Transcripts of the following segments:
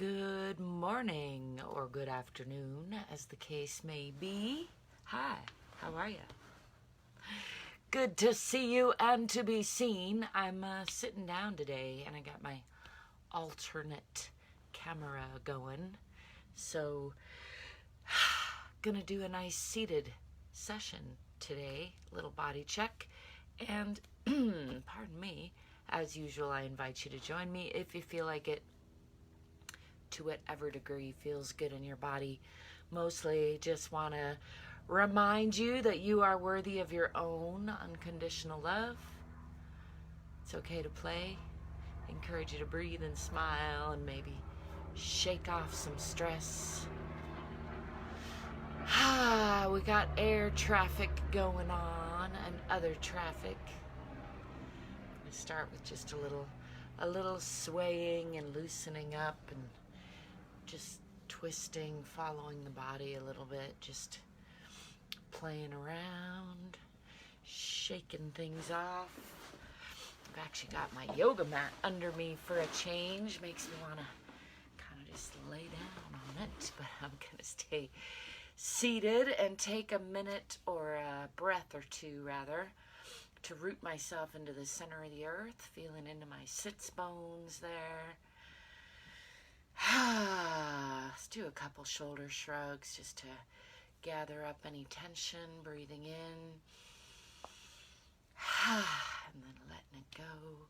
Good morning or good afternoon, as the case may be. Hi, how are you? Good to see you and to be seen. I'm sitting down today and I got my alternate camera going. So, gonna do a nice seated session today, little body check. And, pardon me, as usual, I invite you to join me if you feel like it, to whatever degree feels good in your body. Mostly just want to remind you that you are worthy of your own unconditional love. It's okay to play. Encourage you to breathe and smile and maybe shake off some stress. We got air traffic going on and other traffic. I'm going to start with just a little swaying and loosening up and just twisting, following the body a little bit, just playing around, shaking things off. I've actually got my yoga mat under me for a change. Makes me want to kind of just lay down on it, but I'm going to stay seated and take a minute or a breath or two, rather, to root myself into the center of the earth, feeling into my sits bones there. Let's do a couple shoulder shrugs just to gather up any tension, breathing in, and then letting it go.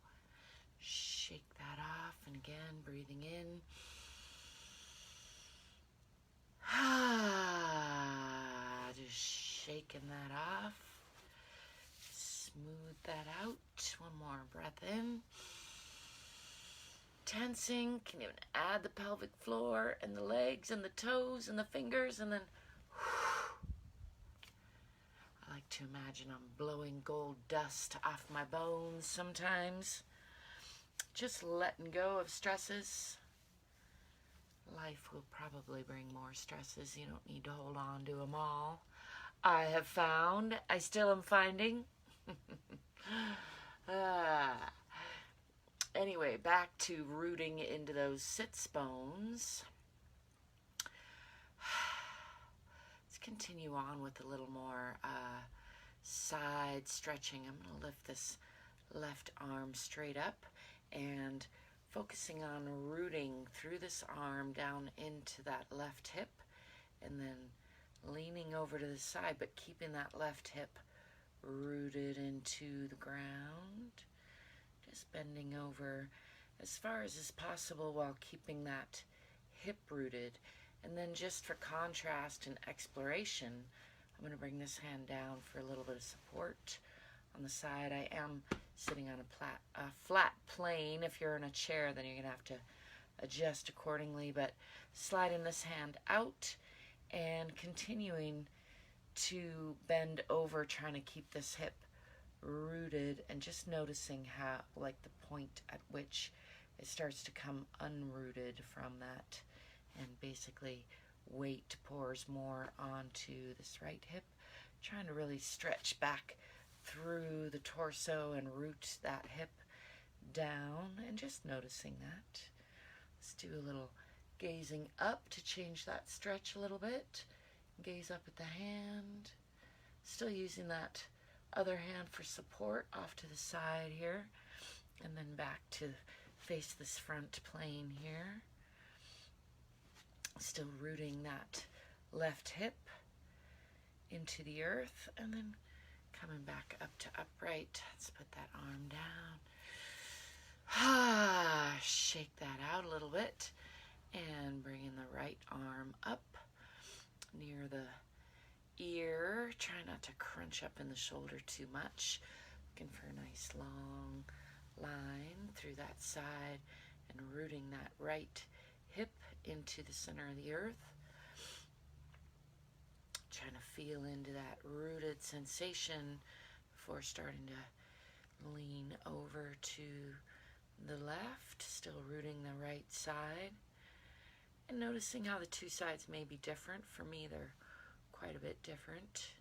Shake that off, and again, breathing in. Just shaking that off. Smooth that out. One more breath in. Tensing, can even add the pelvic floor and the legs and the toes and the fingers, and then I like to imagine I'm blowing gold dust off my bones sometimes. Just letting go of stresses. Life will probably bring more stresses. You don't need to hold on to them all. I have found, I still am finding. Anyway, back to rooting into those sits bones. Let's continue on with a little more side stretching. I'm going to lift this left arm straight up and focusing on rooting through this arm down into that left hip, and then leaning over to the side, but keeping that left hip rooted into the ground. Just bending over as far as is possible while keeping that hip rooted. And then just for contrast and exploration, I'm going to bring this hand down for a little bit of support. On the side, I am sitting on a flat plane. If you're in a chair, then you're going to have to adjust accordingly. But sliding this hand out and continuing to bend over, trying to keep this hip rooted, and just noticing how, like, the point at which it starts to come unrooted from that, and basically weight pours more onto this right hip, trying to really stretch back through the torso and root that hip down, and just noticing that. Let's do a little gazing up to change that stretch a little bit. Gaze up at the hand, still using that other hand for support off to the side here, and then back to face this front plane here. Still rooting that left hip into the earth, and then coming back up to upright. Let's put that arm down. Shake that out a little bit, and bringing the right arm up near the ear. Try not to crunch up in the shoulder too much. Looking for a nice long line through that side, and rooting that right hip into the center of the earth. Trying to feel into that rooted sensation before starting to lean over to the left, still rooting the right side. And noticing how the two sides may be different. For me, they're quite a bit different.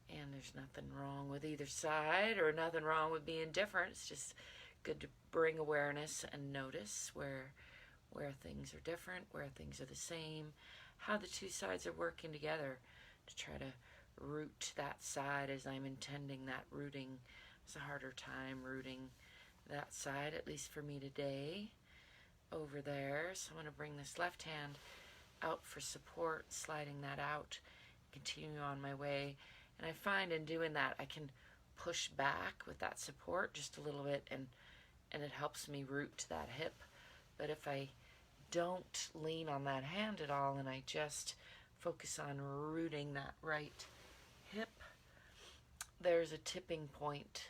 And there's nothing wrong with either side, or nothing wrong with being different. It's just good to bring awareness and notice where things are different, where things are the same, how the two sides are working together to try to root that side as I'm intending that rooting. It's a harder time rooting that side, at least for me today, over there. So I'm going to bring this left hand out for support, sliding that out, continue on my way. And I find in doing that I can push back with that support just a little bit, and it helps me root that hip. But if I don't lean on that hand at all and I just focus on rooting that right hip, there's a tipping point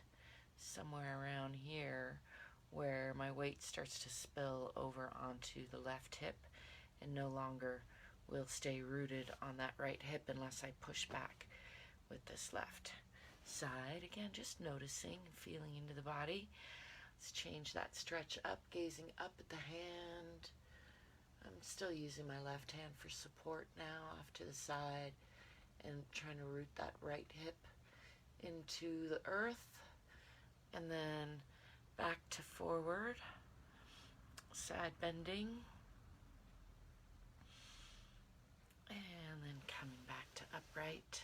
somewhere around here where my weight starts to spill over onto the left hip and no longer will stay rooted on that right hip unless I push back with this left side. Again, just noticing and feeling into the body. Let's change that stretch up, gazing up at the hand. I'm still using my left hand for support now, off to the side, and trying to root that right hip into the earth, and then back to forward, side bending, and then coming back to upright.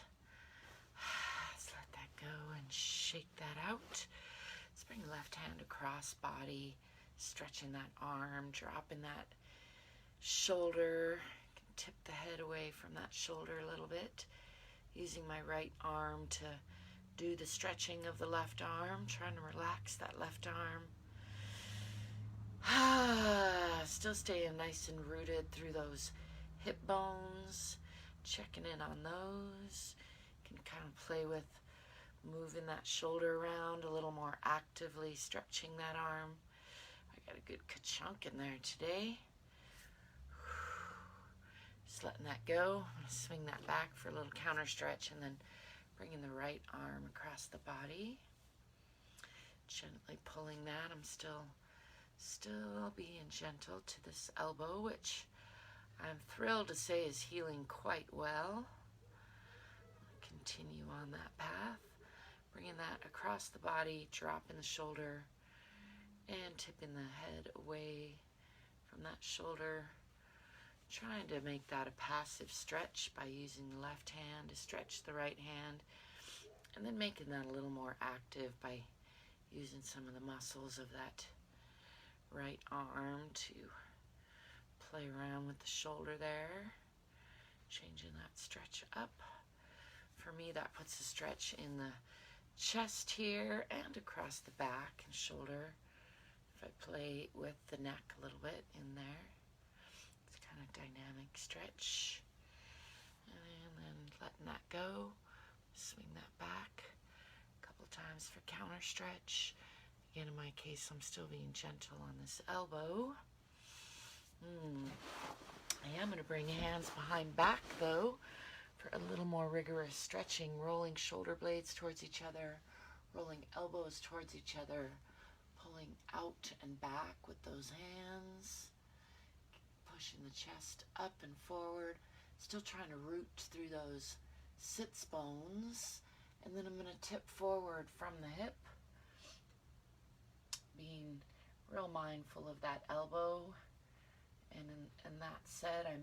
Let's let that go and shake that out. Let's bring the left hand across body, stretching that arm, dropping that shoulder. Can tip the head away from that shoulder a little bit, using my right arm to do the stretching of the left arm, trying to relax that left arm. Still staying nice and rooted through those hip bones, checking in on those. Can kind of play with moving that shoulder around a little more actively, stretching that arm. I got a good ka-chunk in there today. Just letting that go. I'm going to swing that back for a little counter stretch, and then bringing the right arm across the body. Gently pulling that. I'm still being gentle to this elbow, which I'm thrilled to say is healing quite well. Continue on that path. Bringing that across the body, dropping the shoulder, and tipping the head away from that shoulder. Trying to make that a passive stretch by using the left hand to stretch the right hand, and then making that a little more active by using some of the muscles of that right arm to play around with the shoulder there, changing that stretch up. For me, that puts a stretch in the chest here and across the back and shoulder. If I play with the neck a little bit in there, it's kind of dynamic stretch. And then letting that go, swing that back a couple times for counter stretch. Again, in my case, I'm still being gentle on this elbow. I am going to bring hands behind back, though, for a little more rigorous stretching, rolling shoulder blades towards each other, rolling elbows towards each other, pulling out and back with those hands, pushing the chest up and forward, still trying to root through those sits bones, and then I'm going to tip forward from the hip, being real mindful of that elbow. And that said, I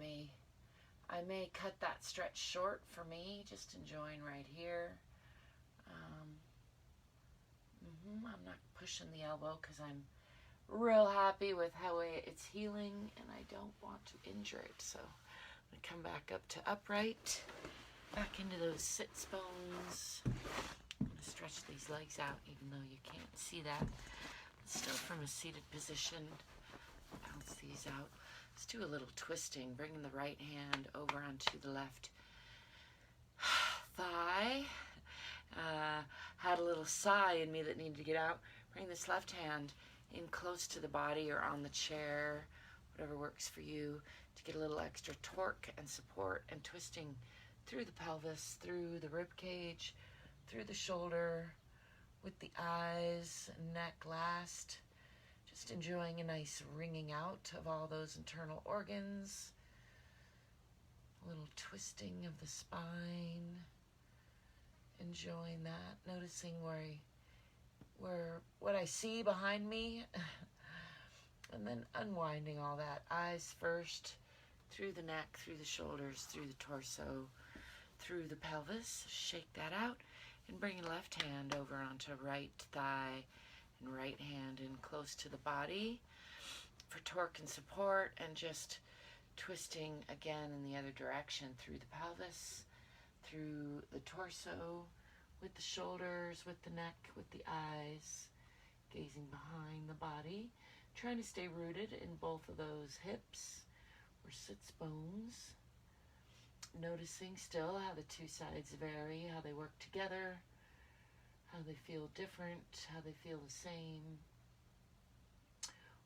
may cut that stretch short for me, just enjoying right here. I'm not pushing the elbow because I'm real happy with how it's healing, and I don't want to injure it. So I'm going to come back up to upright, back into those sits bones. I'm going to stretch these legs out, even though you can't see that. Still from a seated position, bounce these out. Let's do a little twisting, bringing the right hand over onto the left thigh. Had a little sigh in me that needed to get out. Bring this left hand in close to the body or on the chair, whatever works for you, to get a little extra torque and support, and twisting through the pelvis, through the rib cage, through the shoulder, with the eyes and neck last. Just enjoying a nice wringing out of all those internal organs. A little twisting of the spine. Enjoying that. Noticing where what I see behind me then unwinding all that. Eyes first, through the neck, through the shoulders, through the torso, through the pelvis. Shake that out and bring your left hand over onto right thigh and right hand in close to the body for torque and support, and just twisting again in the other direction through the pelvis, through the torso, with the shoulders, with the neck, with the eyes, gazing behind the body, trying to stay rooted in both of those hips or sits bones. Noticing still how the two sides vary, how they work together, how they feel different, how they feel the same,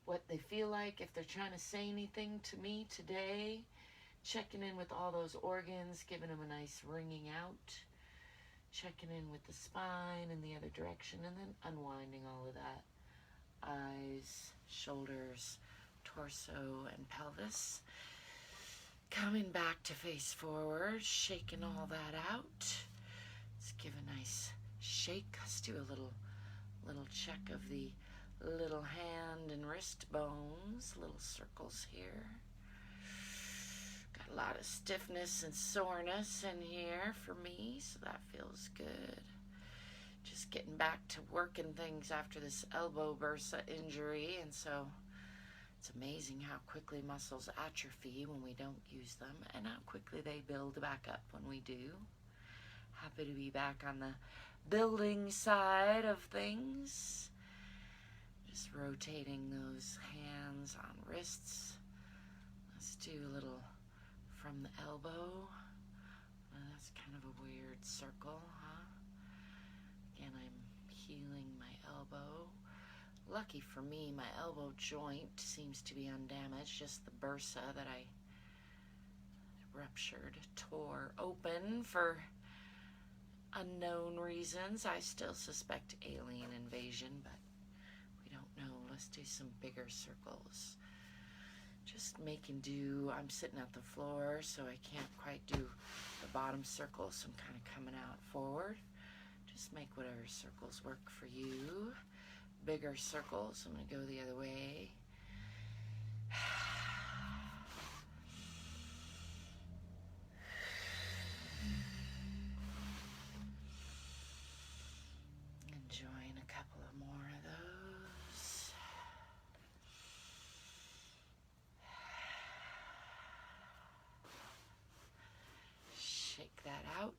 what they feel like, if they're trying to say anything to me today, checking in with all those organs, giving them a nice ringing out, checking in with the spine in the other direction, and then unwinding all of that. Eyes, shoulders, torso, and pelvis. Coming back to face forward, shaking all that out. Let's give a nice shake. Let's do a little check of the little hand and wrist bones, little circles here. Got a lot of stiffness and soreness in here for me, so that feels good. Just getting back to working things after this elbow bursa injury, and so it's amazing how quickly muscles atrophy when we don't use them, and how quickly they build back up when we do. Happy to be back on the building side of things. Just rotating those hands on wrists. Let's do a little from the elbow. That's kind of a weird circle, huh? Again, I'm healing my elbow. Lucky for me, my elbow joint seems to be undamaged, just the bursa that I ruptured, tore open for unknown reasons. I still suspect alien invasion, but we don't know. Let's do some bigger circles. Just making do. I'm sitting at the floor, so I can't quite do the bottom circle, so I'm kind of coming out forward. Just make whatever circles work for you. Bigger circles. I'm going to go the other way. Enjoying a couple of more of those. Shake that out.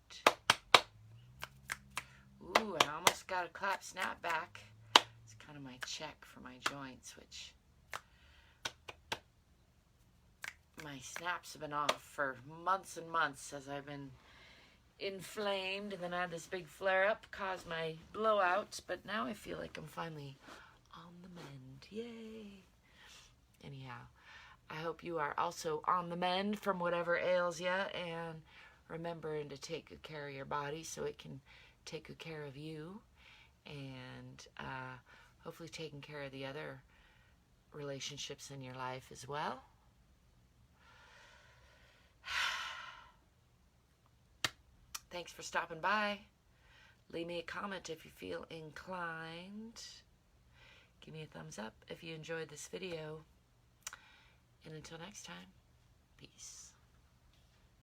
Ooh, I almost got a clap snap back. It's kind of my check for my joints, which my snaps have been off for months and months as I've been inflamed, and then I had this big flare up, caused my blowouts, but now I feel like I'm finally on the mend. Yay! Anyhow, I hope you are also on the mend from whatever ails you, and remembering to take good care of your body so it can take good care of you, and hopefully taking care of the other relationships in your life as well. Thanks for stopping by. Leave me a comment if you feel inclined. Give me a thumbs up if you enjoyed this video. And until next time, peace.